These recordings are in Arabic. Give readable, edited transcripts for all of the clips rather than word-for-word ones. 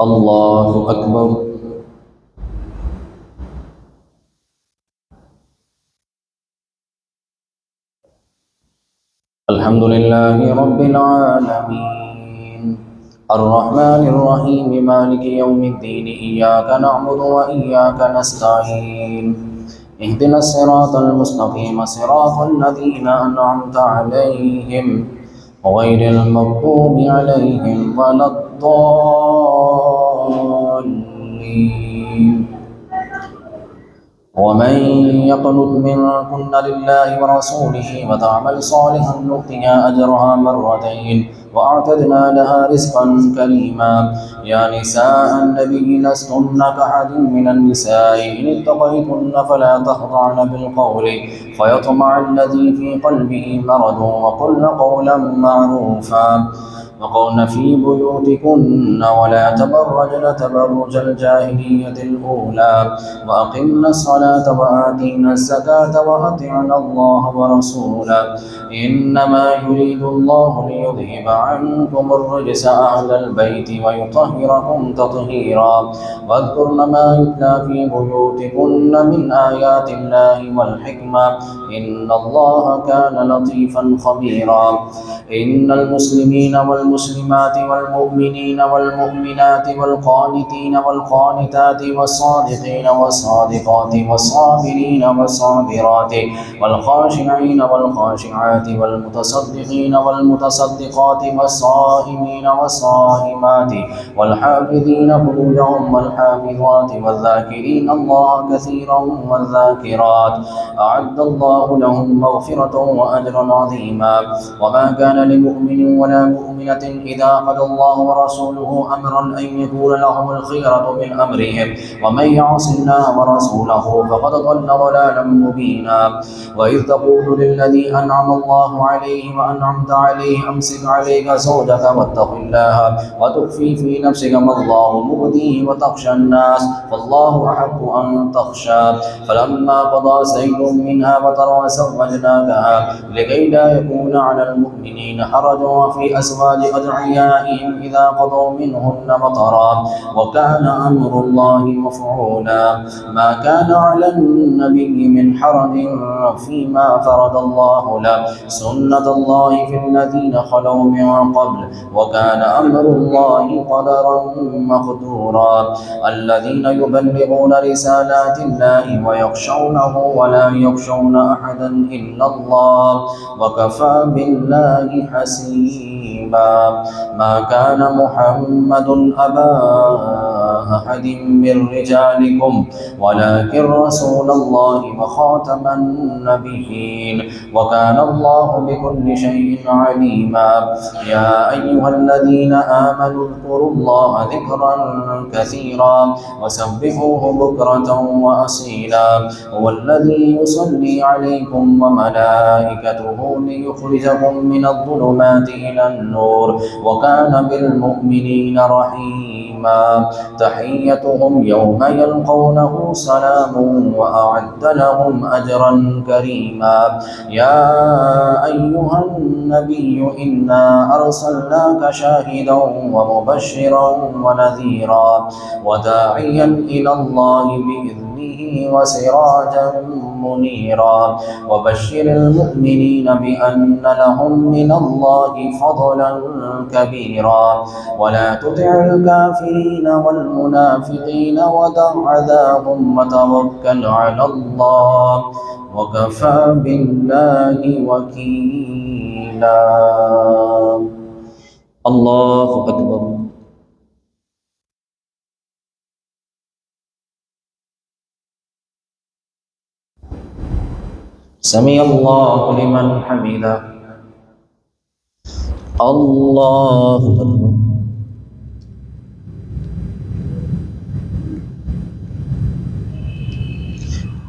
الله أكبر. الحمد لله رب العالمين الرحمن الرحيم مالك يوم الدين إياك نعبد وإياك نستعين اهدنا الصراط المستقيم صراط الذين أنعمت عليهم غير المغضوب عليهم ولا الضالين. ومن يقنت منكن لله ورسوله وتعمل صالحا نؤتها أجرها مرتين وأعتدنا لها رزقا كريما. يا نساء النبي لستن كأحد من النساء إن اتقيتن فلا تخضعن بالقول فيطمع الذي في قلبه مرض وقلن قولا معروفا وقرن في بيوتكن ولا تبرجن تبرج الجاهلية الأولى وأقمنا الصلاة وآتينا الزكاة وأطعنا الله ورسوله إنما يريد الله ليذهب عنكم الرجس أهل البيت ويطهركم تطهيرا. واذكرن ما يتلى في بيوتكن من آيات الله والحكمة إن الله كان لطيفا خبيرا. إن المسلمين والمسلمات والمؤمنين والمؤمنات والقانتين والقانتات والصادقين والصادقات والصابرين والصابرات والخاشعين والخاشعات والمتصدقين والمتصدقات والصائمين والصائمات والحافظين فروجهم والحافظات والذاكرين الله كثيرا والذاكرات أعد الله لهم مغفرة وأجرا عظيما. وما كان لمؤمن ولا مؤمنة إذا قضى الله ورسوله أمرا أن يكون لهم الخيرة من أمرهم ومن يعص الله ورسوله فقد ضل ضلالا مبينا. وإذ تقول للذي أنعم الله عليه وأنعمت عليه أمسك عليك زوجك واتق الله وتخفي في نفسك ما الله مبديه وتخشى الناس فالله أحق أن تخشى. فلما قضى زيد منها وطرا زوجناكها لكي لا يكون على المؤمنين حرج في أزواج أدعيائهم إذا قضوا منهن وطرا وكان أمر الله مفعولا. ما كان على النبي من حرج فيما فرض الله له سنة الله في الذين خلوا من قبل وكان أمر الله قدرا مقدورا. الذين يبلغون رسالات الله ويخشونه ولا يخشون أحدا إلا الله وكفى بالله حسيبا. ما كان محمد أبا أحد من رجالكم ولكن رسول الله وخاتم النبيين وكان الله بكل شيء عليما. يا أيها الذين آمنوا اذكروا الله ذكرا كثيرا وسبحوه بكرة وأصيلا. هو الذي يصلي عليكم وملائكته ليخرجكم من الظلمات إلى النور وكان بالمؤمنين رحيما. تحيتهم يوم يلقونه سلام وأعد لهم أجرا كريما. يا أيها النبي إنا أرسلناك شاهدا ومبشرا ونذيرا وداعيا إلى الله بإذنه وسراجا منيرا. وبشر المؤمنين بأن لهم من الله فضلا كبيرا. ولا تطع الكافرين والمنافقين ودع عذابهم وتوكل على الله وكفى بالله وكيلا. الله أكبر. سمع الله لمن حمده. الله أكبر.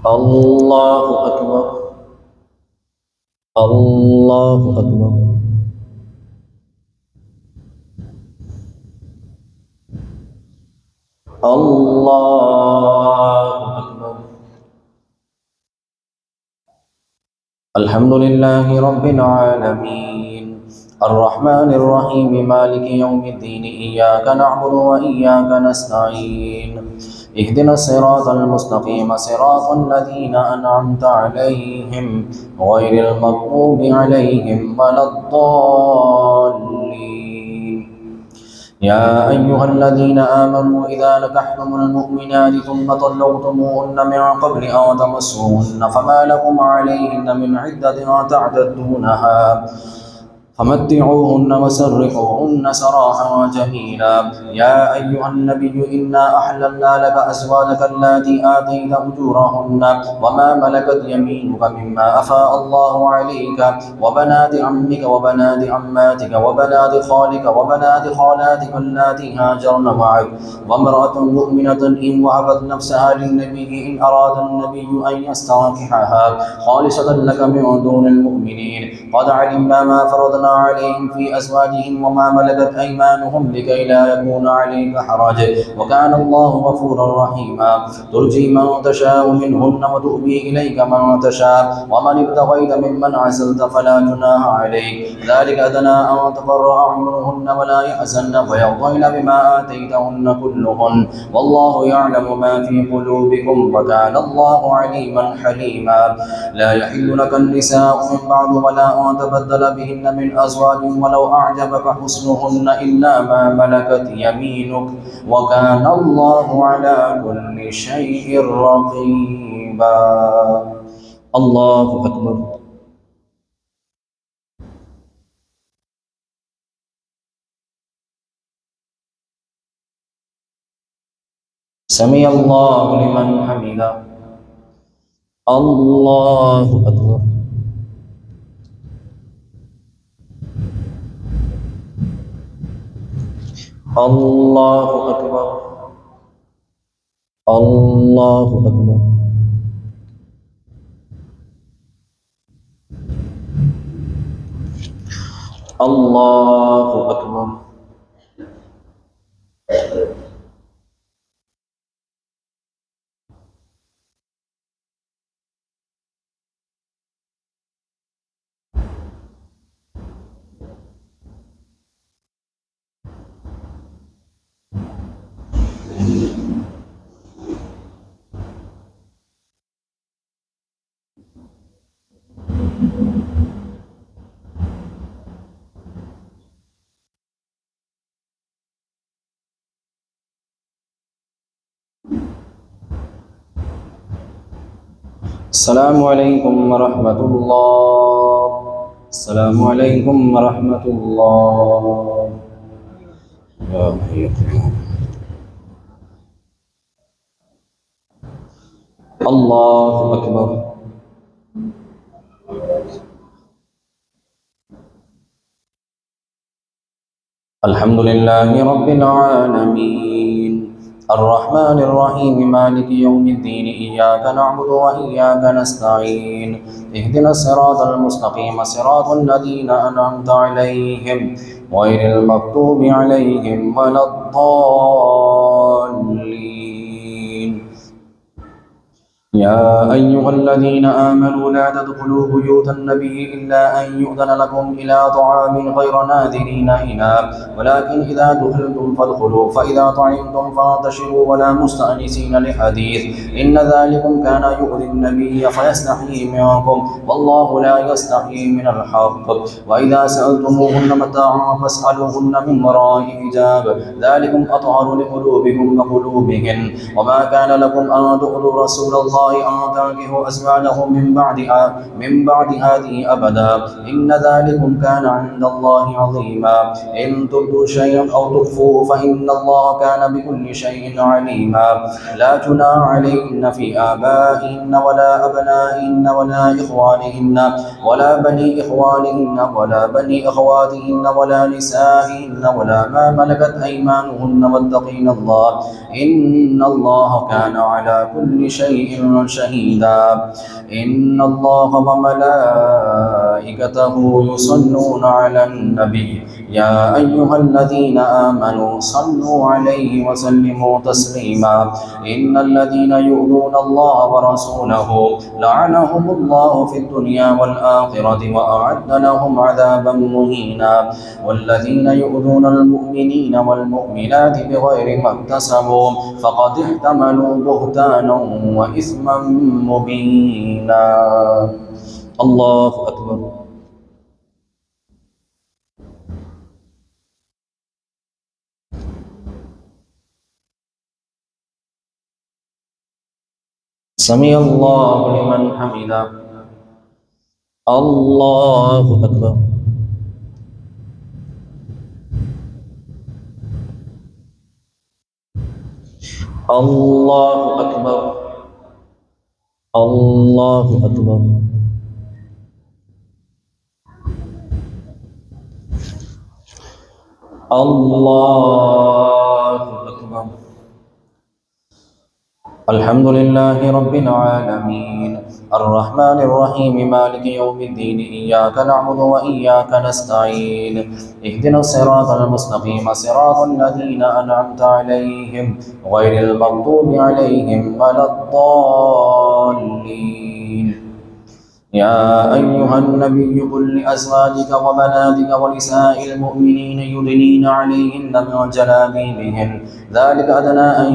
الله أكبر. الله أكبر. الله أكبر. الحمد لله رب العالمين الرحمن الرحيم مالك يوم الدين إياك نعبد وإياك نستعين اهدنا الصراط المستقيم صراط الذين أنعمت عليهم غير المغضوب عليهم ولا الضالين. يا أيها الذين آمنوا إذا نكحتم المؤمنات ثم طلقتموهن من قبل أن تمسوهن فما لكم عليهن من عدة تعتدونها فمتعوهن وسرحوهن سراحا جميلا. يا أيها النبي إنا أحللنا لك أزواجك اللاتي آتيت أجورهن وما ملكت يمينك مما أفاء الله عليك وبنات عمك وبنات عماتك وبنات خالك وبنات خالاتك اللاتي هاجرن معك وامرأة مؤمنة إن وهبت نفسها للنبي إن أراد النبي أن يستنكحها خالصة لك من دون المؤمنين. قد علمنا ما فرضنا عليهم في أزواجهم وما ملكت أيمانهم لكي لا يكون عليك حرج وكان الله غفورا رحيما. ترجي من تشاء منهن وتؤوي إليك من تشاء ومن ابتغيت ممن عزلت فلا جناح عليك ذلك أدنى أن تقر أعينهن ولا يحزن ويرضين بما آتيتهن كلهن والله يعلم ما في قلوبكم وكان الله عليما حليما. لا يحل لك النساء من بعد ولا أن تبدل بهن من أزواج ولو أعجبك حسنهن إلا ما ملكت يمينك وكان الله على كل شيء رقيبا. الله أكبر. سمع الله لمن حمده. الله أكبر. الله أكبر. الله أكبر. الله أكبر. السلام عليكم ورحمة الله. السلام عليكم ورحمة الله. يا حي الله أكبر. الحمد لله رب العالمين الرحمن الرحيم مالك يوم الدين إياك نعبد وإياك نستعين اهدنا الصراط المستقيم صراط الذين أنعمت عليهم غير المغضوب عليهم ولا الضالين. يا أيها الذين آمنوا لا تدخلوا بيوت النبي إلا أن يؤذن لكم إلى طعام غير ناظرين إناه ولكن إذا دخلتم فادخلوا فإذا طعمتم فانتشروا ولا مستأنسين لحديث إن ذلكم كان يؤذي النبي فيستحيي منكم والله لا يستحيي من الحق. وإذا سألتموهن متاعا فاسألوهن من وراء حجاب ذلكم أطهر لقلوبكم وقلوبهن. وما كان لكم أن تؤذوا رسول الله أن تنكحوا أزواجه من بعد هذه أبدا إن ذلكم كان عند الله عظيما. إن تبدوا شيئا أو تخفوه فإن الله كان بكل شيء عليما. لا جناح عليهن في آبائهن ولا أبنائهن ولا إخوانهن ولا بني إخوانهن ولا بني أخواتهن ولا نسائهن ولا ما ملكت أيمانهن واتقين الله إن الله كان على كل شيء شهيدا. إن الله وملائكته يصلون على النبي يا أيها الذين آمنوا صلوا عليه وسلموا تسليما. إن الذين يؤذون الله ورسوله لعنهم الله في الدنيا والآخرة وأعد لهم عذابا مهينا. والذين يؤذون المؤمنين والمؤمنات بغير ما اكتسبوا فقد احتملوا بهتانا وإثما مبينا. الله أكبر. سمع الله لمن حمده. الله أكبر. الله أكبر. الله أكبر. الله أكبر. الحمد لله رب العالمين الرحمن الرحيم مالك يوم الدين إياك نعبد وإياك نستعين اهدنا الصراط المستقيم صراط الذين أنعمت عليهم غير المغضوب عليهم ولا الضالين. يا أيها النبي قل لأزواجك وبناتك ونساء المؤمنين يدنين عليهن من جلابيبهن ذلك أدنى أن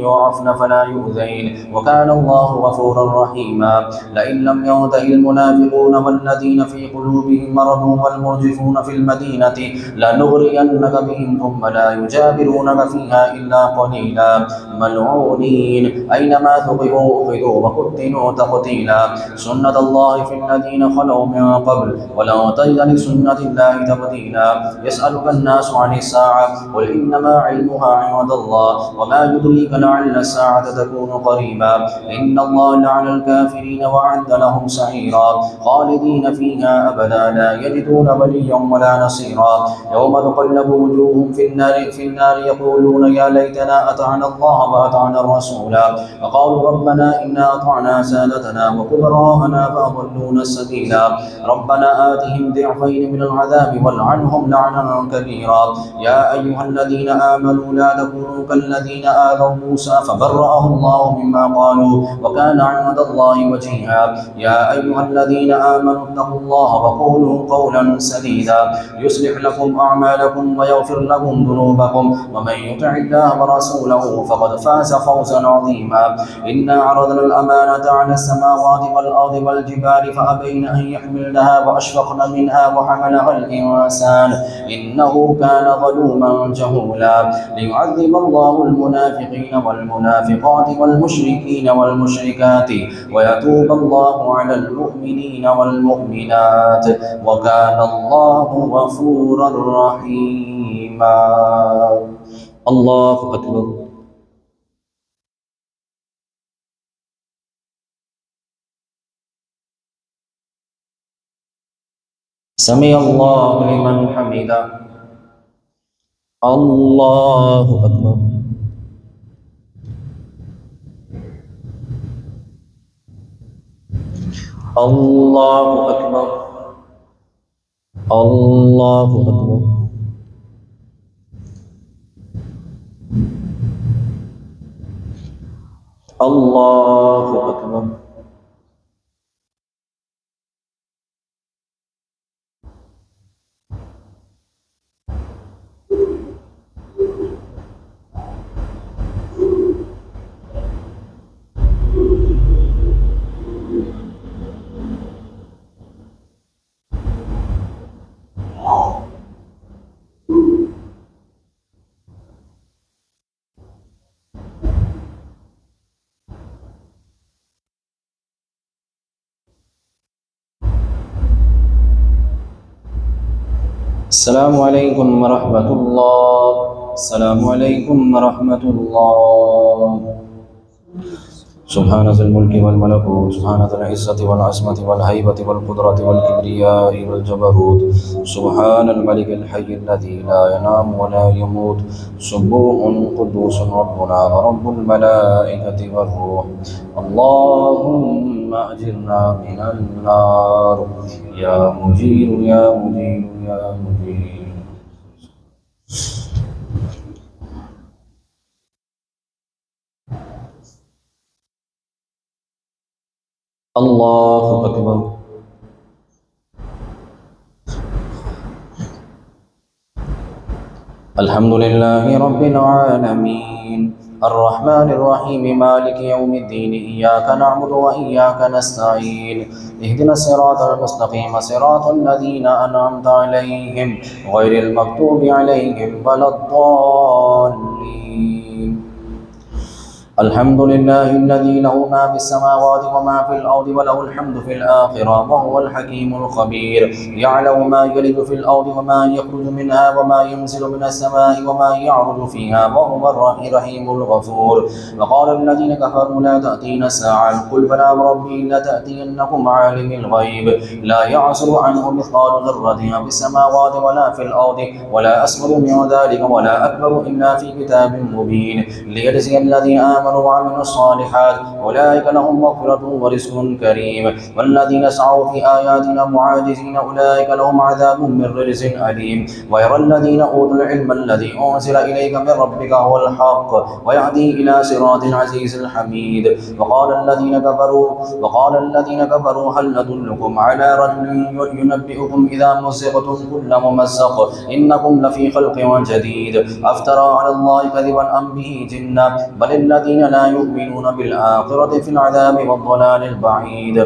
يعرفن فلا يؤذين وكان الله غفورا رحيما. لئن لم ينته المنافقون والذين في قلوبهم مرض والمرجفون في المدينة لنغرينك بهم ثم لا يجاورونك فيها إلا قليلا ملعونين أينما ثقفوا أخذوا وقتلوا تقتيلا. سنة الله في الذين خلوا من قبل ولن تجد لسنة الله تبديلا. يسألك الناس عن الساعة قل إنما علمها عند الله وما يدريك لعل الساعة تكون قريبا. إن الله لعن الكافرين وأعد لهم سعيرا خالدين فيها أبدا لا يجدون وليا ولا نصيرا. يوم تقلب وجوههم في النار يقولون يا ليتنا أطعنا الله وأطعنا الرسول وقالوا ربنا إنا أطعنا سادتنا وكبراءنا فأضلونا السبيلا. ربنا آتهم ضعفين من العذاب والعنهم لعنا كبيرا. يا أيها الذين آمنوا لا تكونوا كالذين آذوا موسى فبرأه الله مما قالوا وكان عند الله وجيها. يا أيها الذين آمنوا اتقوا الله وقولوا قولا سديدا يصلح لكم أعمالكم ويغفر لكم ذنوبكم ومن يطع الله ورسوله فقد فاز فوزا عظيما. إنا عرضنا الأمانة على السماوات والأرض والجبال فأبين أن يحملنها وأشفقن منها وحملها الإنسان إنه كان ظلوما جهولا. ليعذب الله المنافقين والمنافقات والمشركين والمشركات ويتوب الله على المؤمنين والمؤمنات وكان الله غفورا رحيما. الله أكبر. سمع الله لمن حمده. الله أكبر. الله أكبر. الله أكبر. الله أكبر. السلام عليكم ورحمة الله. السلام عليكم ورحمة الله. سبحان ذي الملك والملكوت سبحان ذي العزة والعصمة والهيبة والقدرة والكبرياء والجبروت سبحان الملك الحي الذي لا ينام ولا يموت سبوح قدوس ربنا ورب الملائكة والروح اللهم أجرنا من النار يا مجير يا مجير يا مجير. الله أكبر. الحمد لله رب العالمين الرحمن الرحيم مالك يوم الدين إياك نعبد وإياك نستعين اهدنا الصراط المستقيم صراط الذين أنعمت عليهم غير المغضوب عليهم ولا الضالين. الحمد لله الذي له ما في السماوات وما في الأرض وله الحمد في الآخرة وهو الحكيم الخبير يعلم ما يلج في الأرض وما يخرج منها وما ينزل من السماء وما يعرج فيها وهو الرحيم الغفور. وقال الذين كفروا لا تأتينا الساعة قل بلى وربي لتأتينكم عالم الغيب لا يعزب عنه مثقال ذرة في السماوات ولا في الأرض ولا أصغر من ذلك ولا أكبر إلا في كتاب مبين ليجزي الذين آمنوا وعملوا الصالحات أولئك لهم مغفرة ورزق كريم والذين سعوا في آياتنا معاجزين أولئك لهم عذاب من رجز أليم ويرى الذين أوتوا العلم الذي أنزل إليك من ربك هو الحق ويهدي إلى صراط العزيز الحميد. وقال الذين كفروا هل ندلكم على رجل ينبئكم إذا مزقتم كل ممزق إنكم لفي خلق جديد أفترى على الله كذبا أم به جنة بل الذين لا يؤمنون بالآخرة في العذاب والضلال البعيد.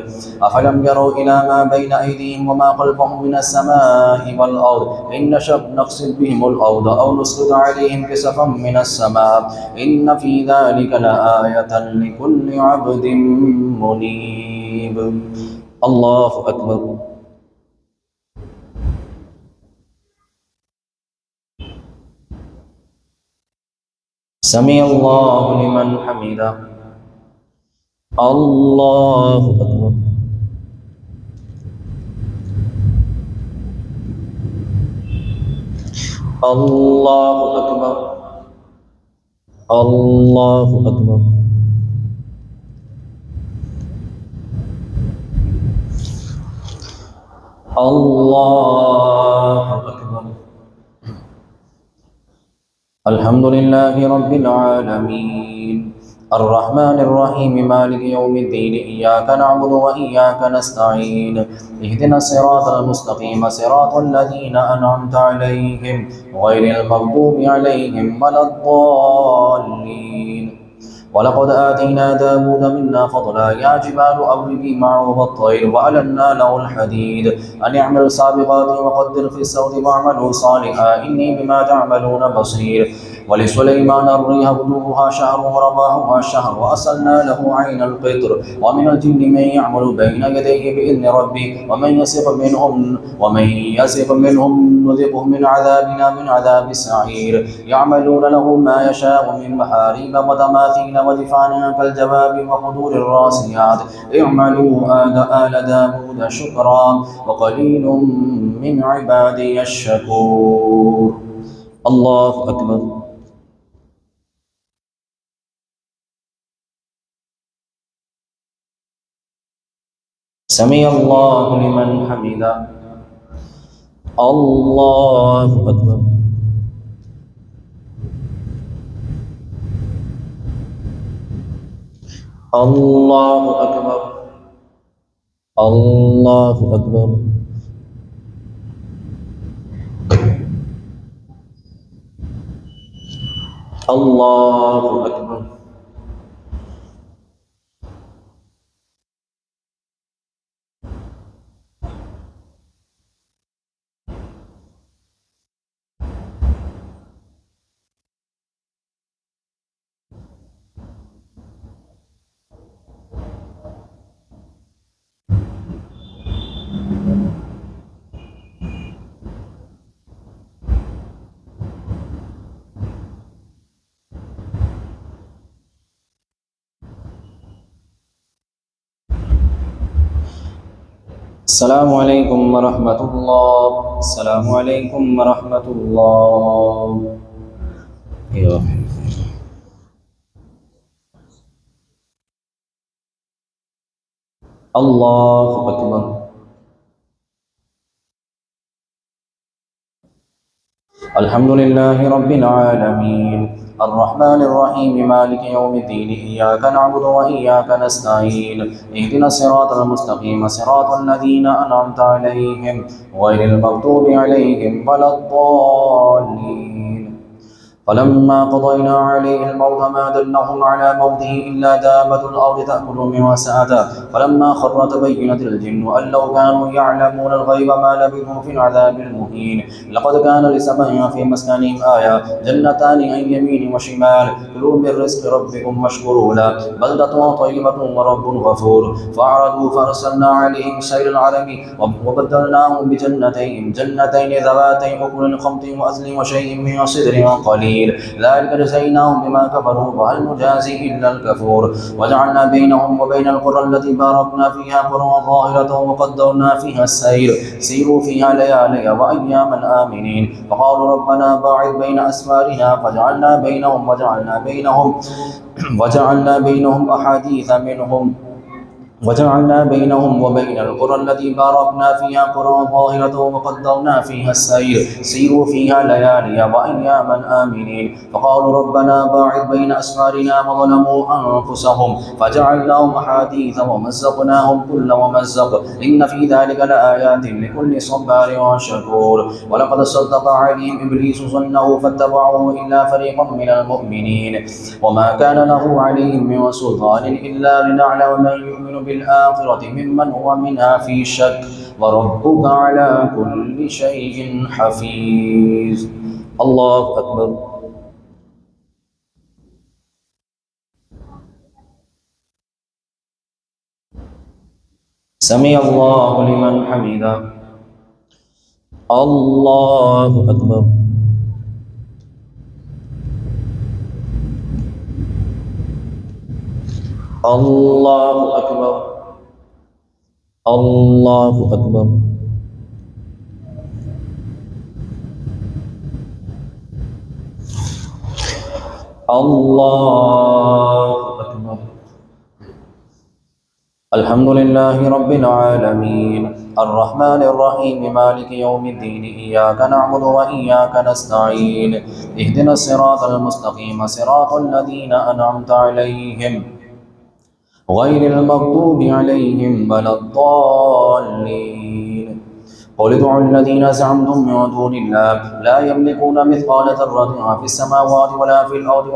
أفلم يروا إلى ما بين أيديهم وما خلفهم من السماء والأرض إن نشأ نقصد بهم الأرض أو نسقط عليهم كسفا من السماء إن في ذلك لآية لكل عبد منيب. الله أكبر. سمع الله لمن حمده. الله أكبر. الله أكبر. الله أكبر. الله أكبر. الحمد لله رب العالمين الرحمن الرحيم مالك يوم الدين إياك نعبد وإياك نستعين اهدنا الصراط المستقيم صراط الذين أنعمت عليهم غير المغضوب عليهم ولا الضالين. ولقد آتينا داود منا فضلا يا جبال أوبي معه والطير وألنا له الحديد أن اعمل سابقات وقدر في السرد واعملوا صالحا إني بما تعملون بصير. ولسليمان الريح غدوها شهر ورواحها شهر وأسلنا له عين القطر ومن الجن من يعمل بين يديه بإذن ربه ومن يسق منهم نذقه من عذاب السعير. يعملون له ما يشاء من محاريب وتماثيل وجفان كالجواب وقدور الراسيات اعملوا آل داود شكرا وقليل من عبادي الشكور. الله أكبر. سمع الله لمن حمده. الله أكبر. الله أكبر. الله أكبر. الله أكبر. السلام عليكم ورحمة الله. السلام عليكم ورحمة الله. أيوه. الله أكبر. الحمد لله رب العالمين الرحمن الرحيم مالك يوم الدين إياك نعبد وإياك نستعين اهدنا الصراط المستقيم صراط الذين أنعمت عليهم غير المغضوب عليهم ولا الضالين. فلما قضينا عليه الموت ما دلهم على موته إلا دابة الأرض تأكل من سأته فلما خر تبينت الجن أن لو كانوا يعلمون الغيب ما لبثوا في العذاب المهين. لقد كان لسبع في مسكنهم آية جنتان عن يمين وشمال كلوا من رزق ربكم واشكروا له بلدة طيبة ورب غفور. فأعرضوا فأرسلنا عليهم سيل العرم وبدلناهم جنتين ذواتي أكل خمط وأثل وشيء من صدر قليل ذلك جزيناهم بما كفروا وهل نجازي إلا الكفور. وجعلنا بينهم وبين القرى التي باركنا فيها قرى ظاهرة وقدرنا فيها السير سيروا فيها ليالي وأياما آمنين. فقالوا ربنا باعد بين أسفارنا وجعلنا بينهم أحاديث منهم وجعلنا بينهم وبين القرى التي باركنا فيها قرى ظاهرة وقدرنا فيها السير سيروا فيها ليالي وأياما آمنين. فقالوا ربنا باعد بين أسفارنا وظلموا أنفسهم فجعلناهم أحاديث ومزقناهم كل ممزق إن في ذلك لآيات لكل صبار شكور. ولقد صدق عليهم إبليس ظنه فاتبعوه إلا فريقا من المؤمنين وما كان له عليهم من سلطان إلا لنعلم من يؤمن بالآخرة ممن هو منها في شك وربك على كل شيء حفيظ. الله أكبر. سمع الله لمن حمده. الله أكبر. الله أكبر. الله أكبر. الله أكبر. الحمد لله رب العالمين الرحمن الرحيم مالك يوم الدين إياك نعبد وإياك نستعين اهدنا الصراط المستقيم صراط الذين أنعمت عليهم غير المغضوب عليهم ولا الضالين. قل ادعوا الذين زعمتم من دون الله لا يملكون مثقال ذرة في السماوات ولا في الأرض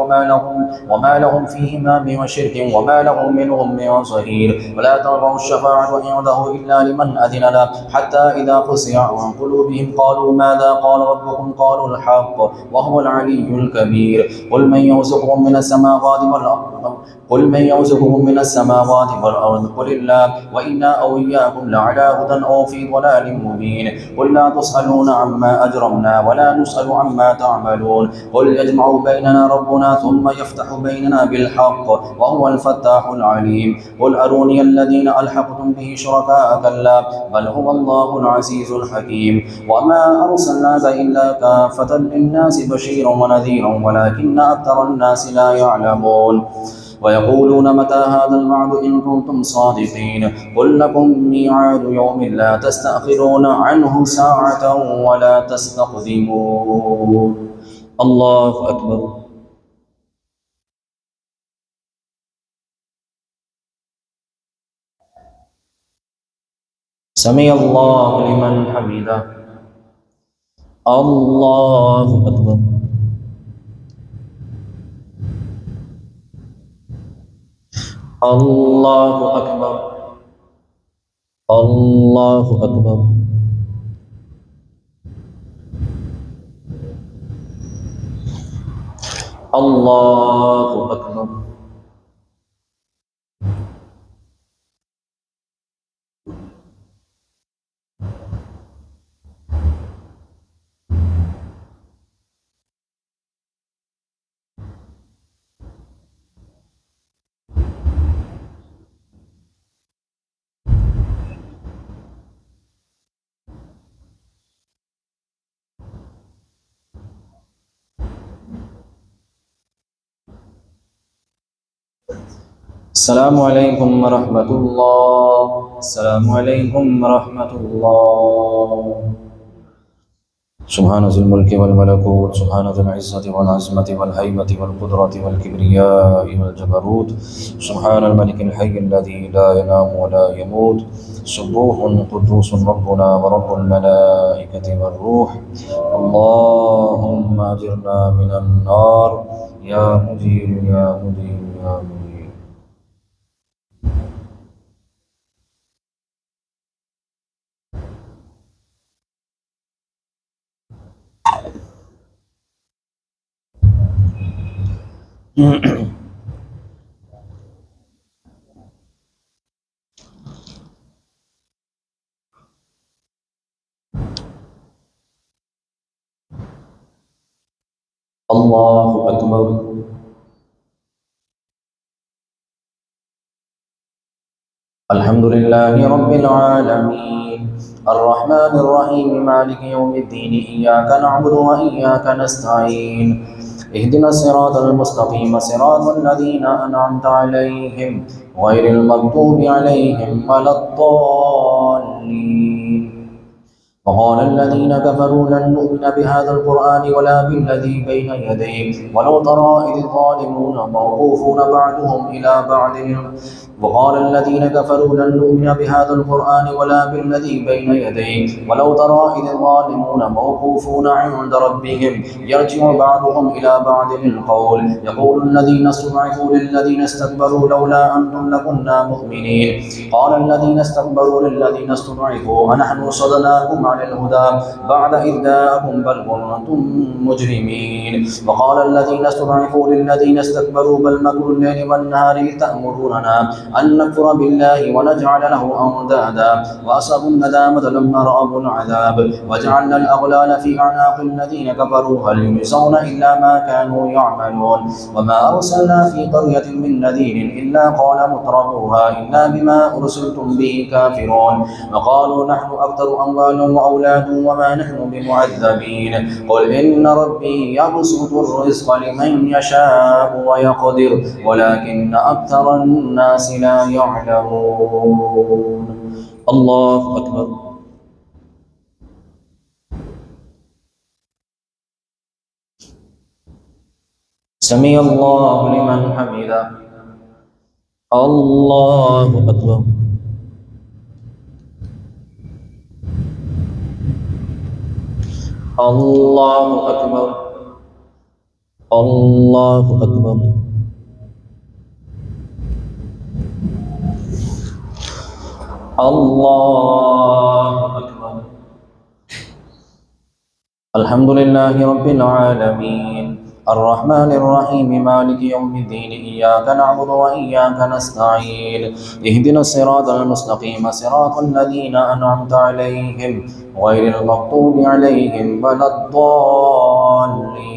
وما لهم فيهما من شرك وما له منهم من ظهير. ولا تنفع الشفاعة عنده إلا لمن أذن له حتى إذا فزع عن قلوبهم قالوا ماذا قال ربكم قالوا الحق وهو العلي الكبير. قل من يرزقكم من السماوات والأرض قل الله وإنا أو إياكم لعلى هدى أو في ضلال مبين. قل لا تسألون عما أجرمنا ولا نسأل عما تعملون. قل يجمع بيننا ربنا ثم يفتح بيننا بالحق وهو الفتاح العليم. قل أروني الذين ألحقتم به شركاء كلا بل هو الله العزيز الحكيم. وما أرسلناك إلا كافة للناس بشيرا ونذيرا ولكن أكثر الناس لا يعلمون. ويقولون متى هذا الوعد إن كنتم صادقين. قل لكم ميعاد يوم لا تستأخرون عنه ساعة ولا تستقدمون. الله أكبر. سمع الله لمن حمده. الله أكبر. الله أكبر. الله أكبر. الله أكبر. السلام عليكم ورحمة الله. السلام عليكم ورحمة الله. سبحان ذي الملك والملكوت، سبحان ذي العزة والعظمة والهيبة والقدرة والكبرياء والجبروت، سبحان الملك الحي الذي لا ينام ولا يموت، سبوح قدوس ربنا ورب الملائكة والروح. اللهم أجرنا من النار يا مجير يا مجير يا مجير. الله أكبر. الحمد لله رب العالمين الرحمن الرحيم مالك يوم الدين إياك نعبد وإياك نستعين اهدنا الصراط المستقيم صراط الذين أنعمت عليهم غير المغضوب عليهم ولا الضالين. وقال الذين كفروا لن نؤمن بهذا القرآن ولا بالذي بين يديه ولو ترى إذ الظالمون موقوفون بعضهم إلى بعض. وقال الذين كفروا لن نؤمن بهذا القرآن ولا بالذي بين يديه ولو ترى إذ الظالمون موقوفون عند ربهم يرجع بعضهم إلى بعض القول يقول الذين استضعفوا للذين استكبروا لولا أنتم لكنا مؤمنين. قال الذين استكبروا للذين استضعفوا أنحن صدناكم عن الهدى بعد إذ جاءكم بل كنتم مجرمين. وقال الذين استضعفوا للذين استكبروا بل مكر الليل والنهار إذ تأمروننا أن نكفر بالله ونجعل له أندادا وأسروا الندامة لما رأوا العذاب وجعلنا الأغلال في أعناق الذين كفروا هل يجزون إلا ما كانوا يعملون. وما أرسلنا في قرية من نذير إلا قال مترفوها إنا بما أرسلتم به كافرون. وقالوا نحن أكثر أموالا وأولادا وما نحن بمعذبين. قل إن ربي يبسط الرزق لمن يشاء ويقدر ولكن أكثر الناس لا يعلمون. الله أكبر. سمع الله لمن حمده. الله أكبر. الله أكبر. الله أكبر. الله أكبر. الحمد لله رب العالمين الرحمن الرحيم مالك يوم الدين إياك نعبد وإياك نستعين اهدنا الصراط المستقيم صراط الذين أنعمت عليهم غير المغضوب عليهم ولا الضالين.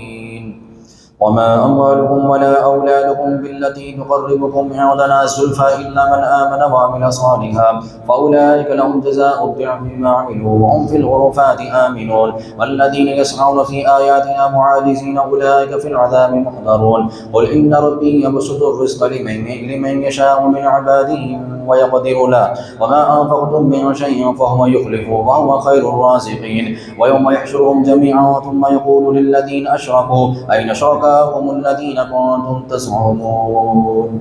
وما أموالكم ولا أولادكم بالتي تقربكم عندنا زلفى إلا من آمن وعمل صالحا فأولئك لهم جزاء الضعف بما عملوا وهم في الغرفات آمنون. والذين يسعون في آياتنا معاجزين أولئك في العذاب محضرون. قل إن ربي يبسط الرزق لمن يشاء من عباده ويقدر له وما أنفقتم من شيء فهو يخلفه وهو خير الرازقين. ويوم يحشرهم جميعا ثم يقول للذين أشركوا أين شركاؤكم الذين كنتم تزعمون.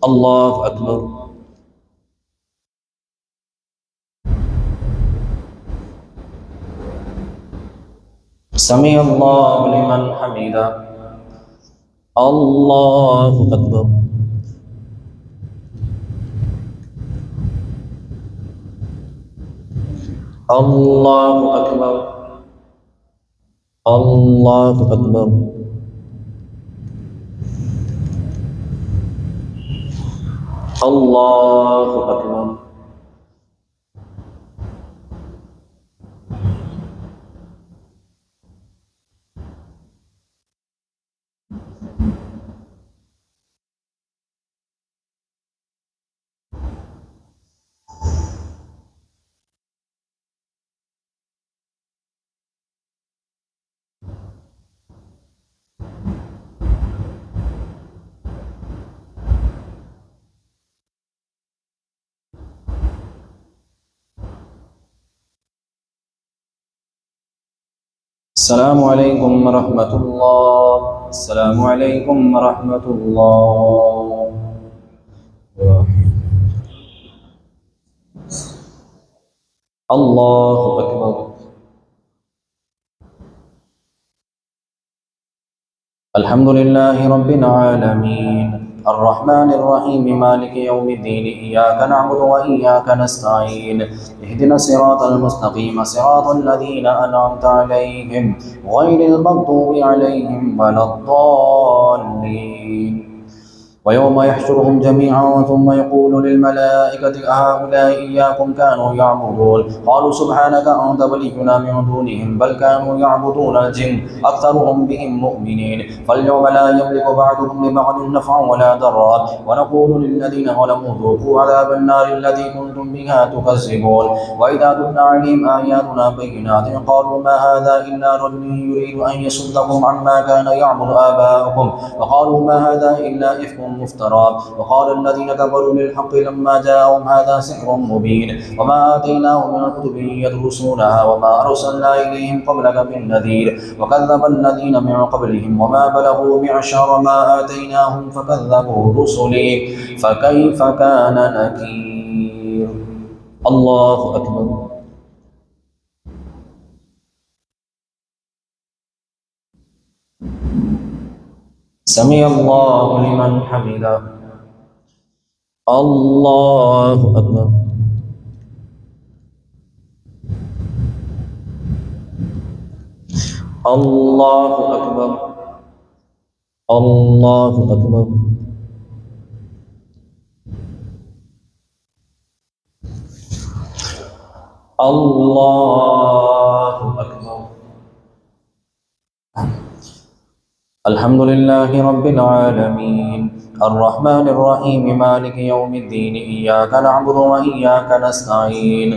الله أكبر. سمع الله لمن حمده. الله أكبر. الله أكبر. الله أكبر. الله أكبر. السلام عليكم ورحمة الله. السلام عليكم ورحمة الله. الله أكبر. الحمد لله رب العالمين الرحمن الرحيم مالك يوم الدين إياك نعبد وإياك نستعين اهدنا الصراط المستقيم صراط الذين أنعمت عليهم غير المغضوب عليهم ولا الضالين. ويوم يحشرهم جميعا ثم يقول للملائكة أهؤلاء إياكم كانوا يعبدون قالوا سبحانك أنت ولينا من دونهم بل كانوا يعبدون الجن أكثرهم بهم مؤمنين فاليوم لا يملك بعضهم لبعض نفعا ولا ضرا ونقول للذين ظلموا ذوقوا عذاب النار التي كنتم بها تكذبون وإذا تتلى عليهم آياتنا بينات قالوا ما هذا إلا رجل يريد أن يصدكم عما كان يعبد آباؤكم وقالوا ما هذا إلا إفك مفترى وقال الذين كفروا للحق لما جاءهم هذا سحر مبين وما آتيناهم من كتب يدرسونها وما أرسلنا إليهم قبلك من نذير وكذب الذين من قبلهم وما بلغوا معشار ما آتيناهم فكذبوا رسلي فكيف كان نكير. الله أكبر. سمع الله لمن حمده. الله أكبر. الله أكبر. الله أكبر. الله أكبر. الحمد لله رب العالمين الرحمن الرحيم مالك يوم الدين إياك نعبد وإياك نستعين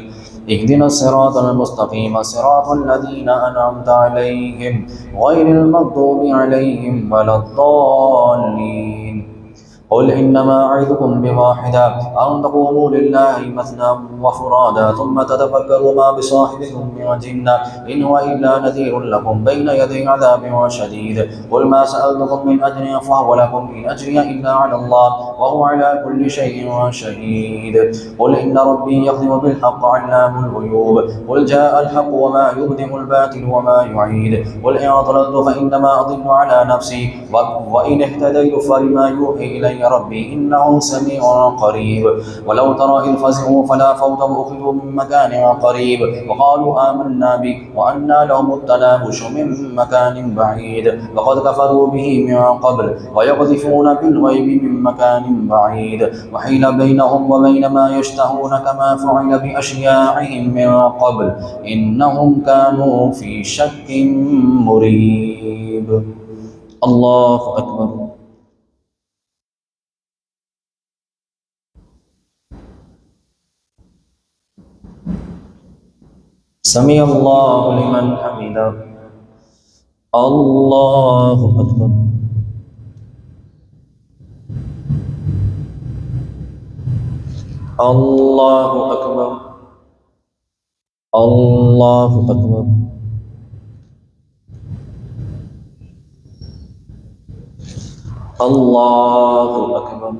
اهدنا الصراط المستقيم صراط الذين أنعمت عليهم غير المغضوب عليهم ولا الضالين. قل إنما أعظكم بواحدة أن تقوموا لله مثنى وفرادا ثم تتفكروا ما بصاحبكم من جنة إن هو إلا نذير لكم بين يدي عذاب شديد. قل ما سألتكم من أجر فهو لكم إن أجري إلا على الله وهو على كل شيء شهيد. قل إن ربي يخدم بالحق علام الغيوب. قل جاء الحق وما يبدئ الباطل وما يعيد. قل إن ضللت فإنما أضل على نفسي وإن اهتديت فلما يوحي إلي ربي إنه سميع قريب. ولو ترى إذ فزعوا فلا فوت وأخذوا من مكان قريب وقالوا آمنا به وأنى لهم التناوش من مكان بعيد وقد كفروا به من قبل ويقذفون بالغيب من مكان بعيد وحيل بينهم وبين ما يشتهون كما فعل بأشياعهم من قبل إنهم كانوا في شك مريب. الله أكبر. سمع الله لمن حمده. الله أكبر. الله أكبر. الله أكبر. الله أكبر.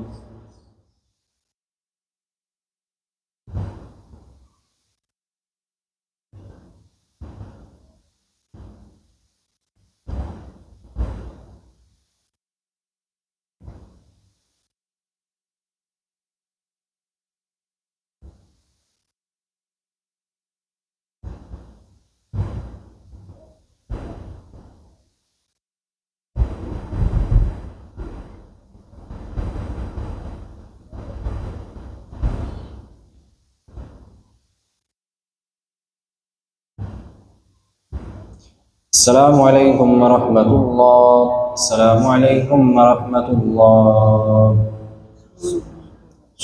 السلام عليكم ورحمة الله. السلام عليكم ورحمة الله.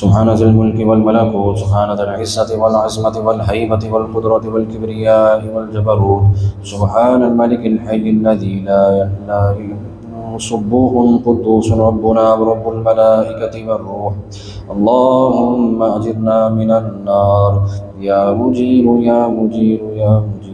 سبحان ذي الملك والملكوت سبحان ذي العزة والعظمة والهيبة والقدرة والكبرياء والجبروت سبحان الملك الحي الذي لا سبوح قدوس ربنا ورب الملائكة والروح. اللهم أجرنا من النار يا مجير يا مجير يا مجير.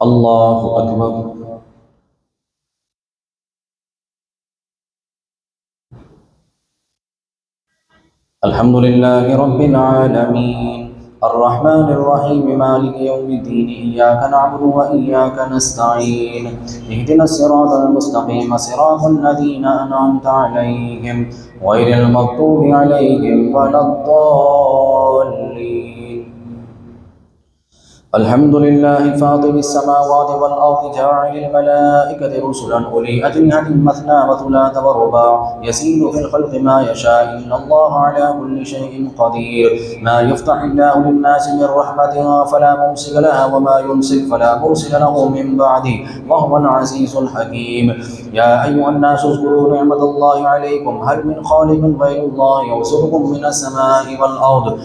الله أكبر. الحمد لله رب العالمين الرحمن الرحيم مالك يوم الدين إياك نعبد وإياك نستعين اهدنا الصراط المستقيم صراط الذين أنعمت عليهم غير المغضوب عليهم ولا الضالين. الحمد لله فاطر السماوات والأرض جاعل الملائكة رسلا أولي أجنحة مثنى وثلاث ورباع يزيد في الخلق ما يشاء إن الله على كل شيء قدير. ما يفتح الله للناس من رحمة فلا ممسك لها وما يمسك فلا مرسل له من بعده وهو العزيز الحكيم. يا أيها الناس اذكروا نعمة الله عليكم هل من خالق غير الله يرزقكم من السماء والأرض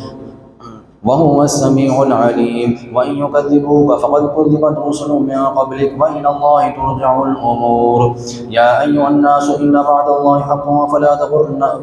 وهو السميع العليم. وإن يكذبوك فقد كذبت رسل من قبلك وإلى الله ترجع الأمور. يا أيها الناس إن وعد الله حق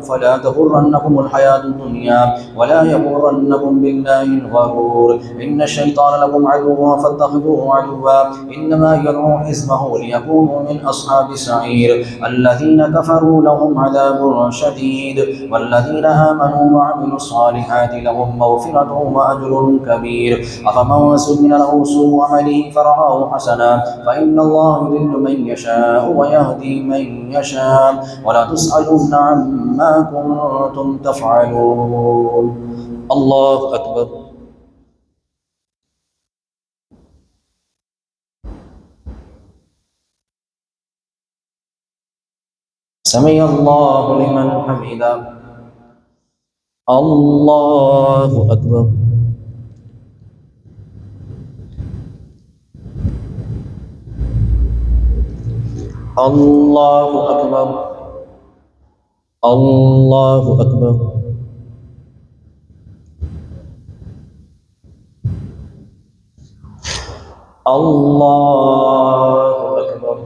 فلا تغرنكم الحياة الدنيا ولا يغرنكم بالله الغرور. إن الشيطان لكم عدو فاتخذوه عدوا إنما يدعو حزبه ليكونوا من أصحاب السعير. الذين كفروا لهم عذاب شديد والذين آمنوا وعملوا الصالحات لهم مغفرة وأجر كبير. أفمن زين له سوء عمله فرآه حسنا فإن الله يضل من يشاء ويهدي من يشاء ولا تسألن عما كنتم تفعلون. الله أكبر. سمع الله لمن حمده. الله أكبر. الله أكبر. الله أكبر. الله أكبر.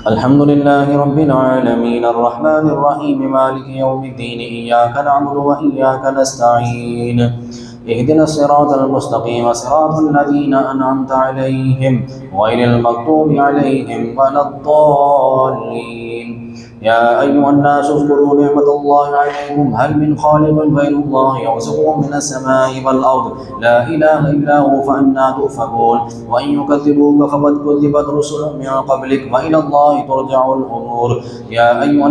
الحمد لله رب العالمين الرحمن الرحيم مالك يوم الدين إياك نعبد وإياك نستعين اهدنا الصراط المستقيم صراط الذين أنعمت عليهم غير المغضوب عليهم ولا الضالين. يا أيها الناس اذكروا نعمة الله عليكم هل من خالق غير الله يرزقكم من السماء والأرض لا إله إلا هو فأنى تؤفكون. وإن يكذبوك فقد كذبت رسل من قبلك وإلى الله ترجع الأمور. يا أيها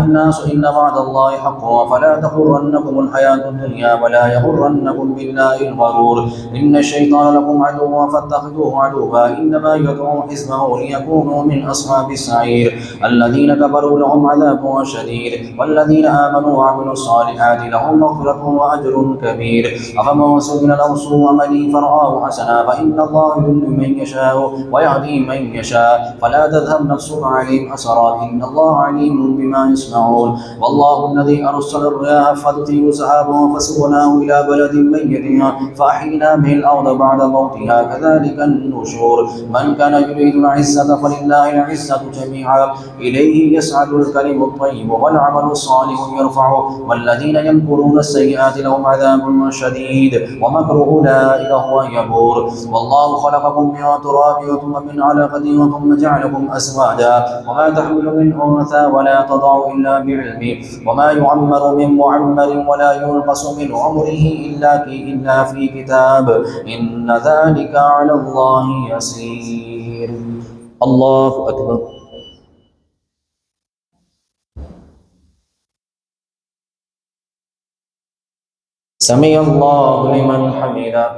الناس إن وعد الله حق فلا تغرنكم الحياة الدنيا ولا يغرنكم بالله الغرور. إن الشيطان لكم عدو فاتخذوه عدوا إنما يدعو حزبه ليكونوا من أصحاب السعير. الذين كفروا لهم عذاب شديد والذين آمنوا وعملوا الصالحات لهم مغفرة وأجر كبير. أفمن زين له سوء عمله فرآه حسنا فإن الله يضل من يشاء ويهدي من يشاء فلا تذهب نفسك عليهم حسرات إن الله عليم بما يصنعون. والله الذي أرسل الرياح فتثير سحابا فسقناه إلى بلد ميت فأحيينا به الأرض بعد موتها كذلك النشور. من كان يريد العزة فلله العزة جميعا إليه يسعد الكلم الطيب والعمل الصالح يرفعه والذين يمكرون السيئات لهم عذاب شديد ومكر أولئك هو يبور. والله خلقكم من تراب ثم من علقة ثم جعلكم أزواجا وما تحمل من أنثى ولا تضع إلا بعلمه وما يعمر من معمر ولا ينقص من عمره إلا في كتاب إن ذلك على الله يسير. الله أكبر. سمع الله لمن حمده.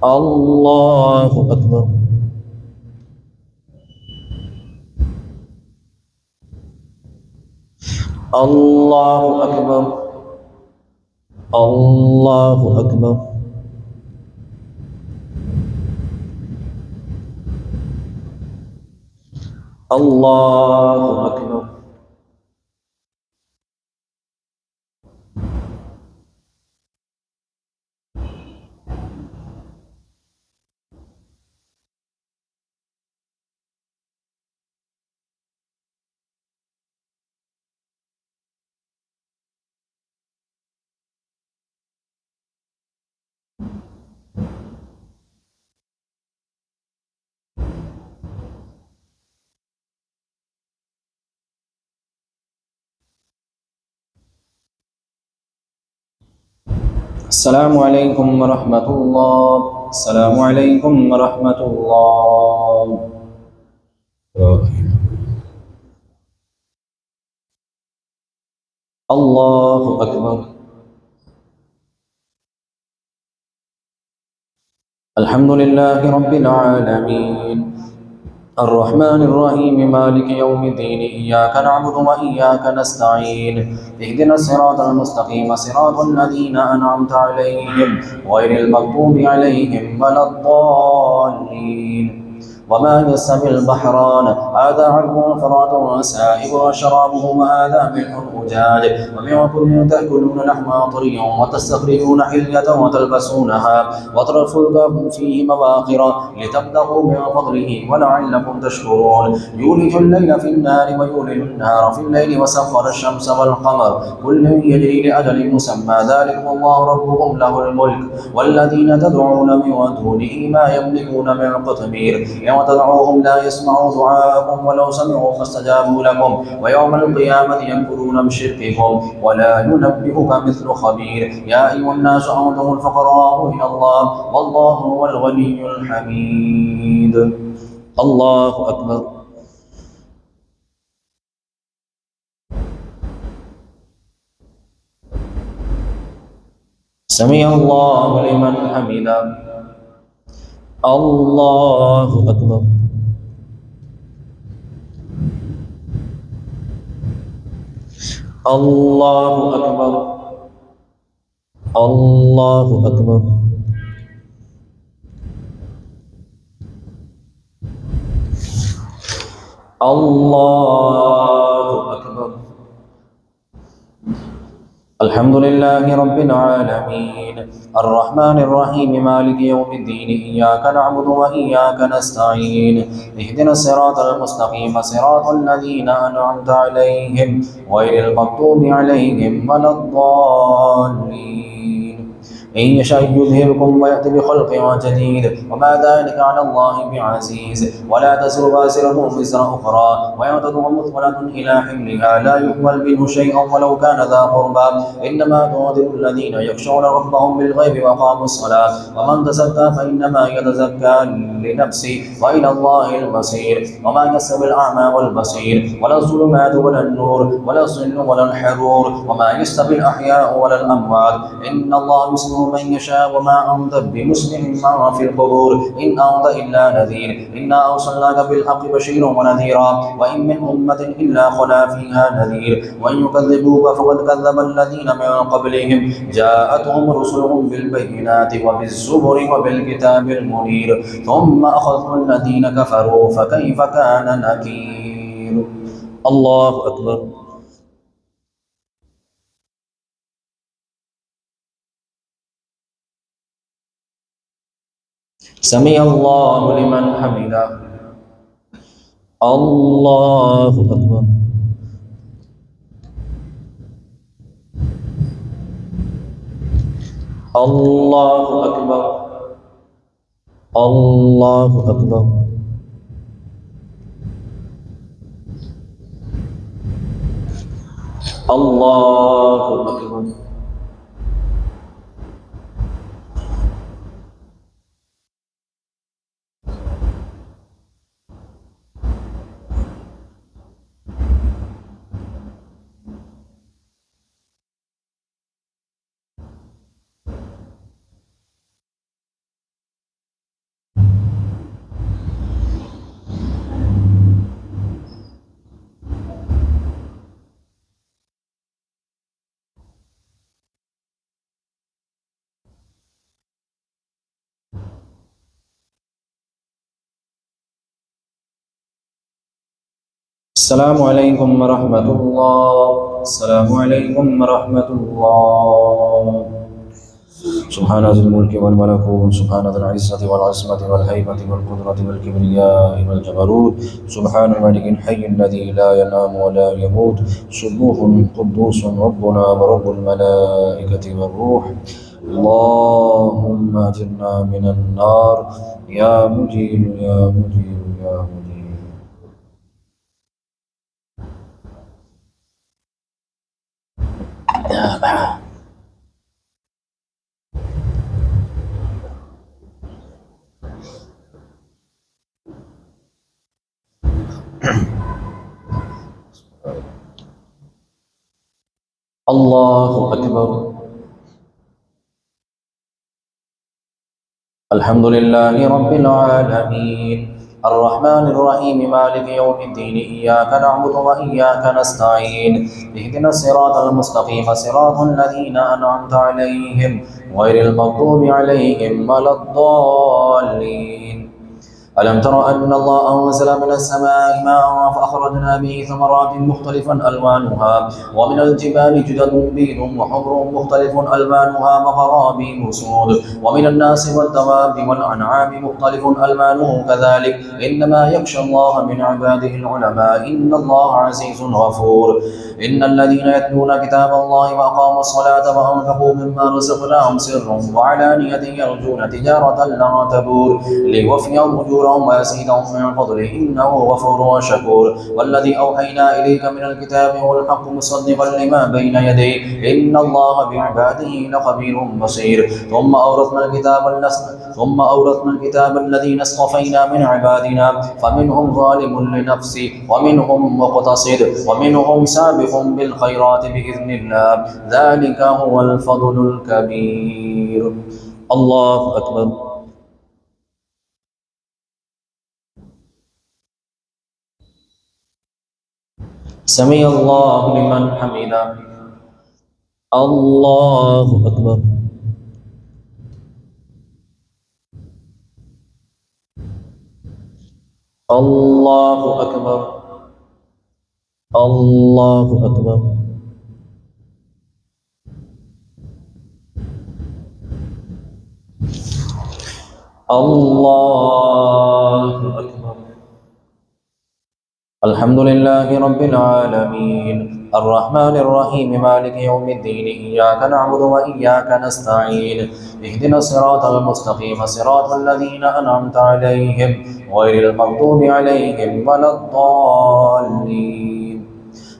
الله أكبر. الله أكبر. الله أكبر. الله أكبر. السلام عليكم ورحمة الله. السلام عليكم ورحمة الله. الله أكبر. الحمد لله رب العالمين الرحمن الرحيم مالك يوم الدين إياك نعبد وإياك نستعين اهدنا الصراط المستقيم صراط الذين أنعمت عليهم غير المغضوب عليهم ولا الضالين. وما يستوي البحران هذا عذب فرات سائغ شرابه وهذا ملح أجاج ومن كل تأكلون لحما طريا وتستخرجون حلية وتلبسونها وترى الفلك فيه مواخر لتبتغوا من فضله ولعلكم تشكرون. يولج الليل في النهار ويولج النهار في الليل وسخر الشمس والقمر كل يجري لأجل مسمى ذلكم الله ربكم له الملك والذين تدعون من دونه ما يملكون من قطمير يوم تدعوهم لا يسمعوا دعاءكم ولو سمعوا فاستجابوا لكم ويوم القيامة يكفرون بشرككم ولا ينبئك مثل خبير. يا أيها الناس أنتم الفقراء إلى الله والله هو الغني الحميد. الله أكبر. سمع الله لمن حمده. الله أكبر. الله أكبر. الله أكبر. الله أكبر. الحمد لله رب العالمين الرحمن الرحيم مالك يوم الدين إياك نعبد وإياك نستعين اهدنا الصراط المستقيم صراط الذين أنعمت عليهم غير المغضوب عليهم ولا الضالين. إن يشاء يذهبكم ويأتي بخلق جديد وما ذلك على الله بعزيز. ولا تزر وازرة وزر أخرى ويوم تدعو مثقلة إلى حملها لا يقبل منه شيئا ولو كان ذا قربى إنما تنذر الذين يخشون ربهم بالغيب وأقاموا الصلاة ومن تزكى فإنما يتزكى لنفسه وإلى الله المصير. وما يستوي الأعمى والبصير ولا الظلمات ولا النور ولا الظل ولا الحرور وما يستوي الأحياء ولا الأموات إن الله يسمع من يشاء وما أنت بمسمع من في القبور إن أنت إلا نذير إنا أرسلناك بالحق بشيرا ونذيرا وإن من أمة إلا خلا فيها نذير وإن يكذبوك فقد كذب الذين من قبلهم جاءتهم رسلهم بالبينات وبالزبر وبالكتاب المنير ثم أخذوا الذين كفروا فكيف كان نكير. الله أكبر. سمع الله لمن حمده. الله أكبر. الله أكبر. الله أكبر. الله أكبر. السلام عليكم ورحمة الله. السلام عليكم ورحمة الله. سبحان ذي الملك والملكوت سبحان ذي العزة والعصمة والهيبة والقدرة والكبرياء والجبروت سبحان الملك الحي الذي لا ينام ولا يموت سبوح قدوس ربنا ورب الملائكة والروح. اللهم أجرنا من النار يا مجير يا مجير يا مجير. الله أكبر. الحمد لله رب العالمين الرحمن الرحيم مالك يوم الدين إياك نعبد وإياك نستعين اهدنا الصراط المستقيم صراط الذين أنعمت عليهم غير المغضوب عليهم ولا الضالين. ألم تر أن الله أنزل من السماء ماء فأخرجنا به ثمرات مختلفا ألوانها ومن الجبال جدد بيض وحمر مختلف ألوانها وغرابيب سود ومن الناس والدواب والأنعام مختلف ألوانه كذلك إنما يخشى الله من عباده العلماء إن الله عزيز غفور. إن الذين يتلون كتاب الله وأقاموا الصلاة وأنفقوا مما رزقناهم سرا وعلانية يرجون تجارة لن تبور ليوفيهم أجورهم ويزيدهم من فضله إنه غفور شكور. والذي أوحينا إليك من الكتاب هو الحق مصدقا لما بين يديه إن الله بعباده لخبير بصير. ثم أورثنا الكتاب الذين اصطفينا من عبادنا فمنهم ظالم لنفسه ومنهم مقتصد ومنهم سابق بالخيرات بإذن الله ذلك هو الفضل الكبير. الله أكبر. سمع الله لمن حمده. الله أكبر. الله أكبر. الله أكبر. الله أكبر. الحمد لله رب العالمين الرحمن الرحيم مالك يوم الدين إياك نعبد وإياك نستعين اهدنا الصراط المستقيم صراط الذين أنعمت عليهم غير المغضوب عليهم ولا الضالين.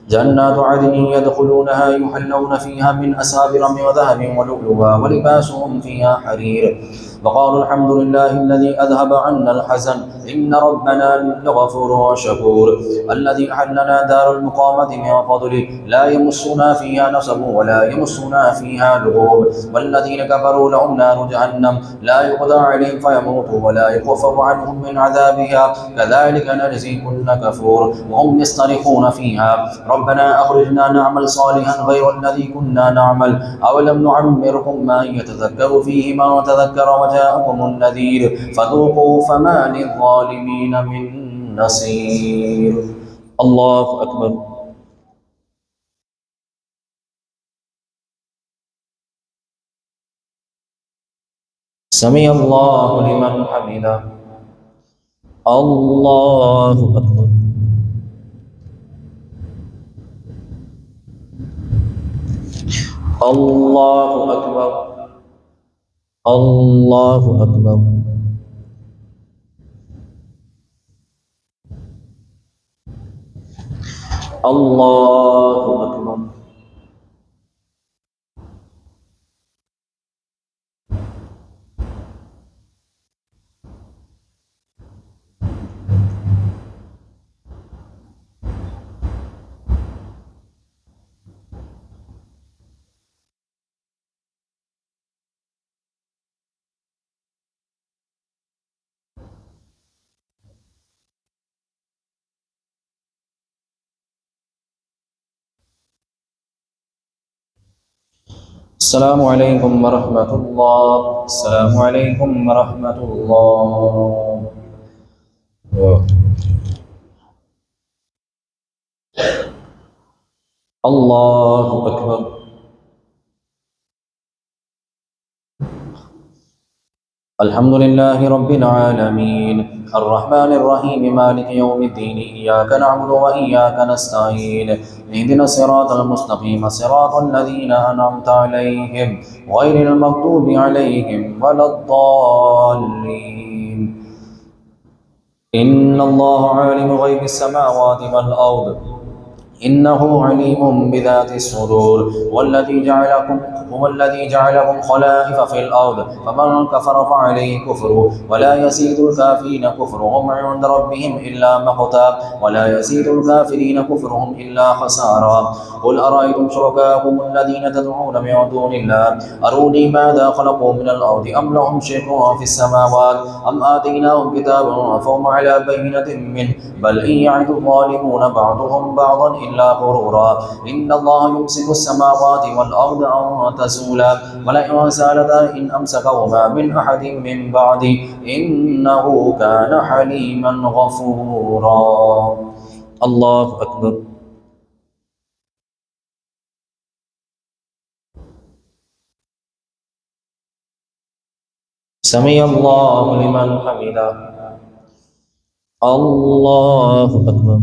جنات عدن يدخلونها يحلون فيها من أساور من ذهب ولؤلؤا ولباسهم فيها حرير وقالوا الحمد لله الذي أذهب عنا الحزن إن ربنا لغفور شكور. الذي أحلنا دار المقامة من فضله لا يمسنا فيها نصب ولا يمسنا فيها لغوب. والذين كفروا لهم نار جهنم لا يقضى عليهم فيموتوا ولا يخفف عنهم من عذابها كذلك نجزي كل كفور. وهم يصطرخون فيها ربنا أخرجنا نعمل صالحا غير الذي كنا نعمل أولم نعمركم ما يتذكر فيه من تذكر وجاءكم النذير فذوقوا فما للظالمين من نصير. الله أكبر. سمع الله لمن حمده. الله أكبر. الله أكبر. الله أكبر. الله أكبر. السلام عليكم ورحمة الله. السلام عليكم ورحمة الله. الله أكبر. الحمد لله رب العالمين الرحمن الرحيم مالك يوم الدين إياك نعبد وإياك نستعين اهدنا الصراط المستقيم صراط الذين أنعمت عليهم غير المغضوب عليهم ولا الضالين. إن الله عالم غيب السماوات والأرض إنه عليم بذات الصدور. هو الذي جعلكم خلائف في الأرض، فمن كفر فعليه كفره، ولا يزيد الكافرين كفرهم عند ربهم إلا مقتا، ولا يزيد الكافرين كفرهم إلا خسارا. قل أرأيتم شركاءكم الذين تدعون من دون الله أروني ماذا خلقوا من الأرض أم لهم شرك في السماوات أم آتيناهم كتابا فهم على بينة منه بل إن يعد الظالمون بعضهم بعضا إلا غرورا. إن الله يمسك السماوات والأرض أن تزولا ولئن سالتا إن أمسكهما من أحد من بعده إنه كان حليما غفورا. الله أكبر. سمع الله لمن حمده. الله أكبر.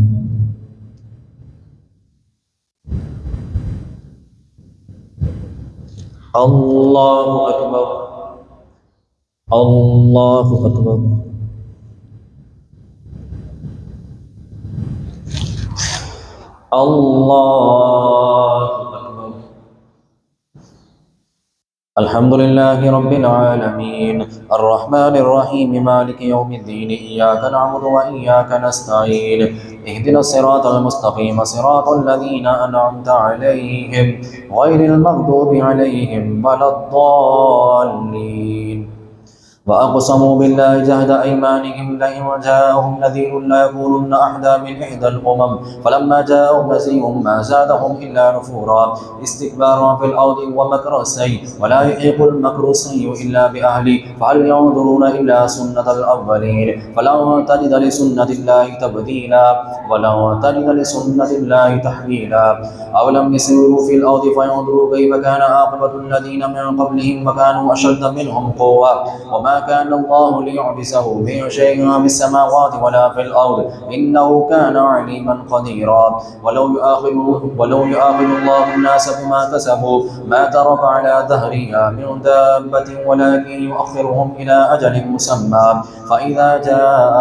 الله أكبر. الله أكبر. الله أكبر. الحمد لله رب العالمين الرحمن الرحيم مالك يوم الدين إياك نعبد وإياك نستعين اهدنا الصراط المستقيم صراط الذين أنعمت عليهم غير المغضوب عليهم ولا الضالين. وأقسموا بالله جهد أيمانهم لئن جاءهم نذير ليكونن أحدى من إحدى الأمم فلما جاءهم نذير ما زادهم إلا نفورا استكبارا في الأرض ومكر السيء ولا يحيق المكر السيء إلا بأهله فهل ينظرون إلا سنة الأولين فلن تجد لسنة الله تبديلا ولن تجد لسنة الله تحويلا. أولم يسيروا في الأرض فينظروا كيف كان عاقبة الذين من قبلهم وكانوا أشد منهم قوة وما كان الله ليعجزه من شيء في السماوات ولا في الأرض إنه كان عليما قديرا. ولو يؤاخذ الله الناس بما كسبوا ما ترك على ظهرها من دابة ولكن يؤخرهم إلى أجل مسمى فإذا جاء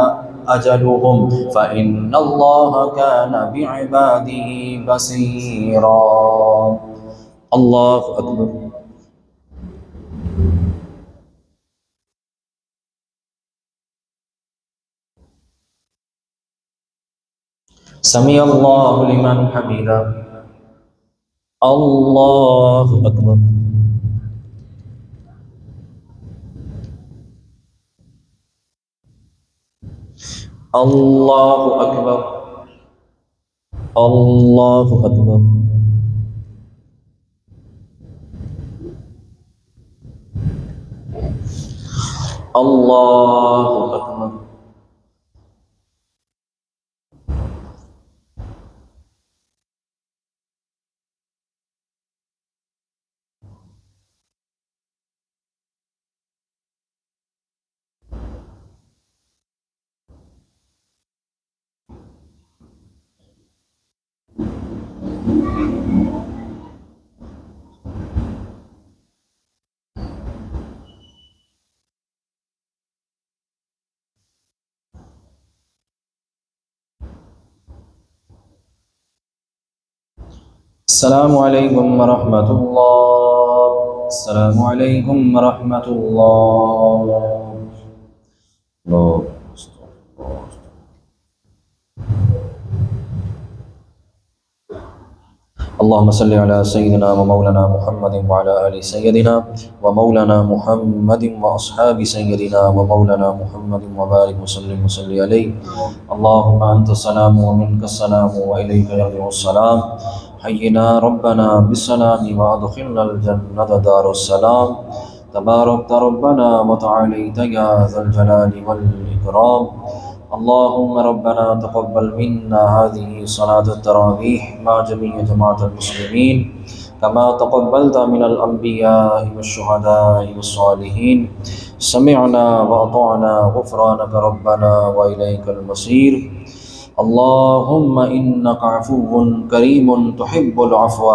أجلهم فإن الله كان بعباده بصيرا. الله أكبر. سمع الله لمن حمده. الله أكبر. الله أكبر. الله أكبر. الله أكبر. السلام عليكم ورحمة الله. السلام عليكم ورحمة الله. الله. اللهم صل على سيدنا ومولانا محمد وعلى آل سيدنا ومولانا محمد وأصحاب سيدنا ومولانا محمد وبارك وسلم وصل عليه. اللهم أنت السلام ومنك السلام وإليك يرجع السلام. حينا ربنا بالسلام وأدخلنا الجنة دار السلام. تباركت ربنا وتعاليت يا ذا الجلال والإكرام. اللهم ربنا تقبل منا هذه صلاة التراويح مع جميع جماعة المسلمين كما تقبلت من الأنبياء والشهداء والصالحين. سمعنا وأطعنا غفرانك ربنا وإليك المصير. اللهم إنك عفو كريم تحب العفو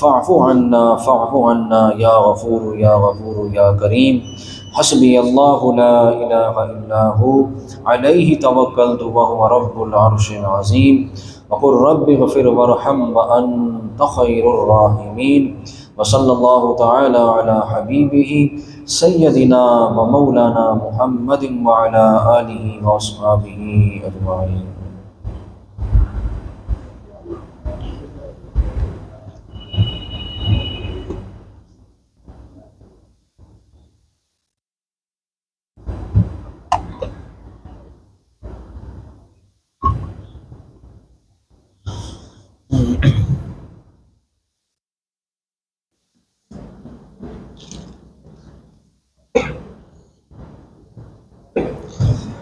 فاعف عنا يا غفور يا غفور يا كريم. حسبي الله لا إله إلا هو عليه توكلت وهو رب العرش العظيم. وقل رب اغفر وارحم وأنت خير الراحمين وصلى الله تعالى على حبيبه سيدنا ومولانا محمد وعلى آله وأصحابه أجمعين.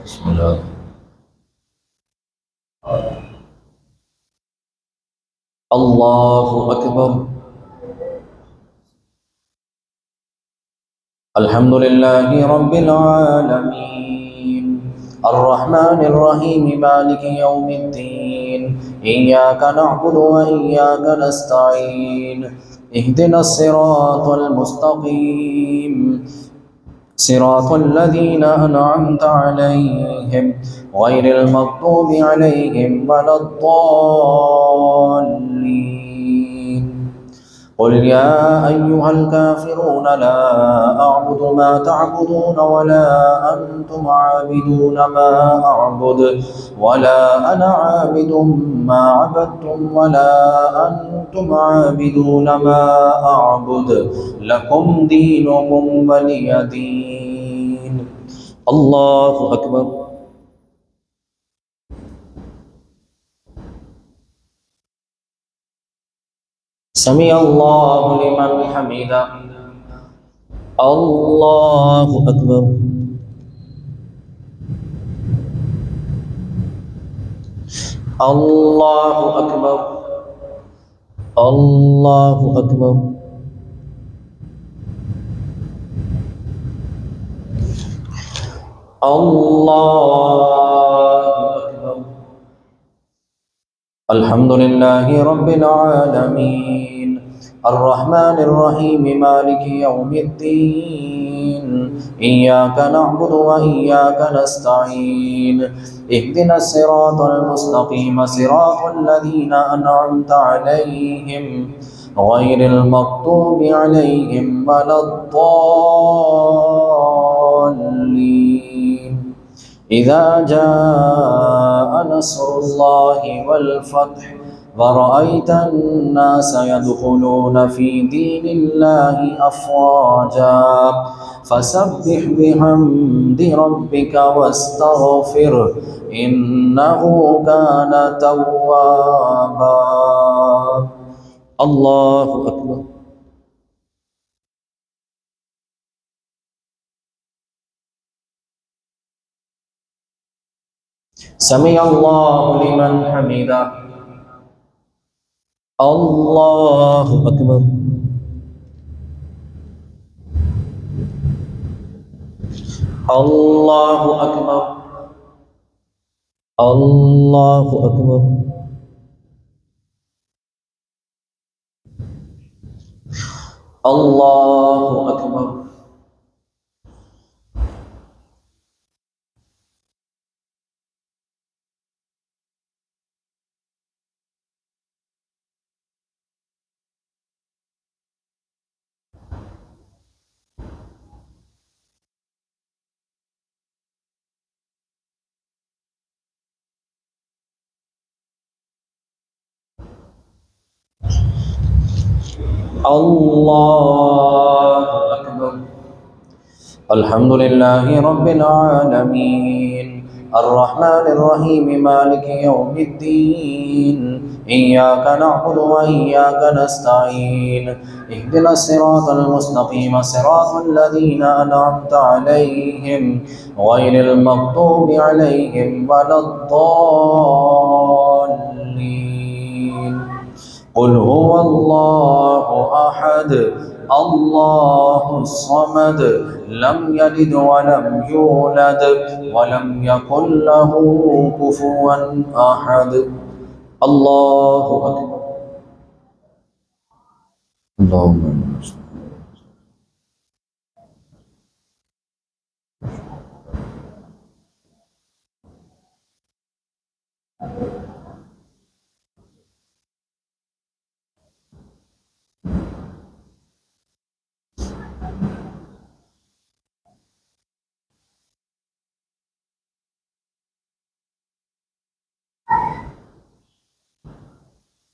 بسم الله. الله أكبر. الحمد لله رب العالمين الرحمن الرحيم مالك يوم الدين إياك نعبد وإياك نستعين اهدنا الصراط المستقيم صراط الذين أنعمت عليهم غير المغضوب عليهم ولا الضالين. قل يا أيها الكافرون لا أعبد ما تعبدون ولا أنتم عابدون ما أعبد ولا أنا عابد ما عبدتم ولا أنتم عابدون ما أعبد لكم دينكم ولي دين. الله أكبر. سمع الله لمن حمده. الله أكبر. الله أكبر. الله أكبر. الله أكبر. الحمد لله رب العالمين الرحمن الرحيم مالك يوم الدين إياك نعبد وإياك نستعين اهدنا الصراط المستقيم صراط الذين أنعمت عليهم غير المغضوب عليهم ولا الضالين. إذا جاء نصر الله والفتح ورأيت الناس يدخلون في دين الله أفواجا فسبح بحمد ربك واستغفره إنه كان توابا. الله أكبر. سمع الله لمن حمده. الله أكبر. الله أكبر. الله أكبر. الله أكبر. الله أكبر. الحمد لله رب العالمين الرحمن الرحيم مالك يوم الدين إياك نعبد وإياك نستعين اهدنا الصراط المستقيم صراط الذين أنعمت عليهم غير المغضوب عليهم ولا الضالين. قل هو الله أحد الله الصمد لم يلد ولم يولد ولم يكن له كفوا أحد. الله أكبر. اللهم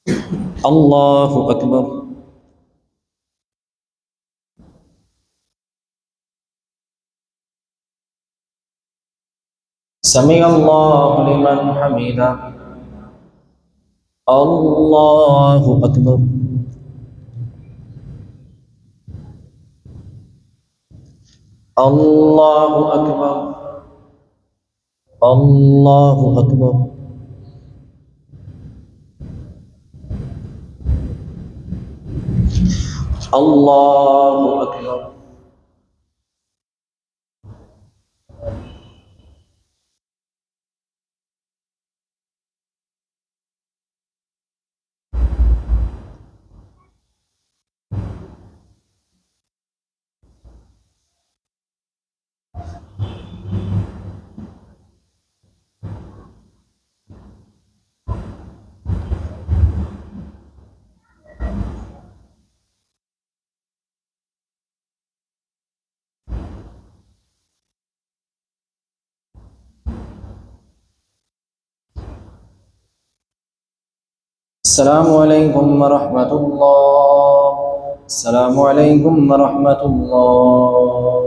الله أكبر. سمع الله لمن حمده. الله أكبر. الله أكبر. الله أكبر. الله أكبر. السلام عليكم ورحمة الله. السلام عليكم ورحمة الله.